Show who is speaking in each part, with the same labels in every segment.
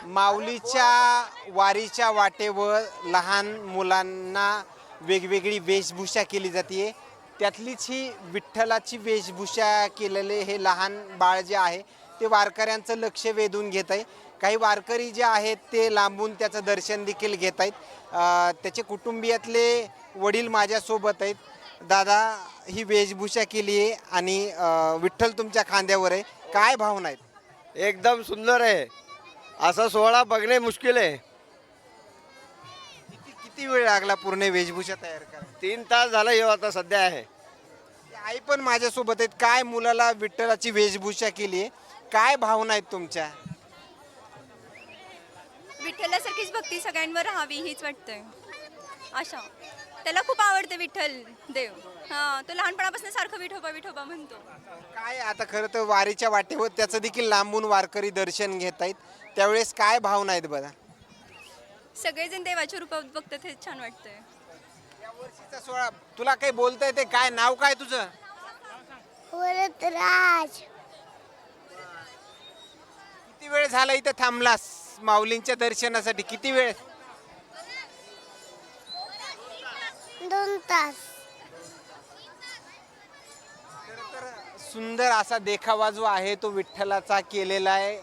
Speaker 1: माऊलीच्या वारीच्या वाटेवर लहान मुलांना वेगवेगळी वेशभूषा केली जाते. त्यातलीच ही विठ्ठलाची वेशभूषा केलेले हे लहान बाळ जे आहे ते वारकऱ्यांचं लक्ष वेधून घेत आहे. काही वारकरी जे आहेत ते लांबून त्याचं दर्शन देखील घेत आहेत. त्याचे कुटुंबियातले वडील माझ्यासोबत आहेत. दादा, ही वेशभूषा केली आहे आणि विठ्ठल तुमच्या खांद्यावर आहे, काय भावना आहेत?
Speaker 2: एकदम सुंदर आहे. असा सोहळा बघणे मुश्किल आहे.
Speaker 1: किती वेळ लागला पूर्ण वेशभूषा तयार करायला?
Speaker 2: 3 तास झालं हे आता सध्या आहे.
Speaker 1: आई पण माझ्यासोबत आहेत. काय मुलाला विठ्ठलाची वेशभूषा केली आहे, काय भावना आहेत तुमच्या?
Speaker 3: विठ्ठलासारखीच भक्ती सगळ्यांवर राहावी हीच वाटतंय. आशा त्याला खूप आवडते विठ्ठल देव. तो लहानपणापासून सारखं विठोबा विठोबा म्हणतो.
Speaker 1: काय आता खरं तर वारीच्या वाटेवर त्याचं देखील लांबून वारकरी दर्शन घेत आहेत, त्यावेळेस काय भावना आहेत बघा?
Speaker 3: सगळेजण देवाच्या रूपात बघतात हे छान वाटतंय.
Speaker 1: या वर्षीचा सोहळा तुला काही बोलता येते? काय नाव काय तुझं?
Speaker 4: वरदराज.
Speaker 1: किती वेळ झाला इथं थांबलास माऊलींच्या दर्शनासाठी? किती वेळ?
Speaker 4: 2 तास.
Speaker 1: सुंदर असा देखावा जो आहे तो विठ्ठलाचा केलेला आहे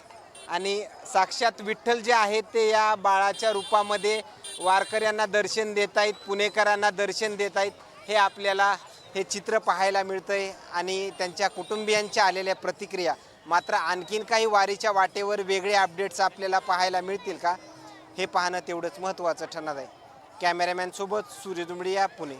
Speaker 1: आणि साक्षात विठ्ठल जे आहेत ते या बाळाच्या रूपामध्ये वारकऱ्यांना दर्शन देत आहेत, पुणेकरांना दर्शन देत आहेत. हे आपल्याला हे चित्र पाहायला मिळतंय आणि त्यांच्या कुटुंबियांच्या आलेल्या प्रतिक्रिया. मात्र आणखीन काही वारीच्या वाटेवर वेगळे अपडेट्स आपल्याला पाहायला मिळतील का, हे पाहणं तेवढंच महत्त्वाचं ठरणार आहे. कॅमेरामॅन सोबत सूर्य दुमडिया, पुणे.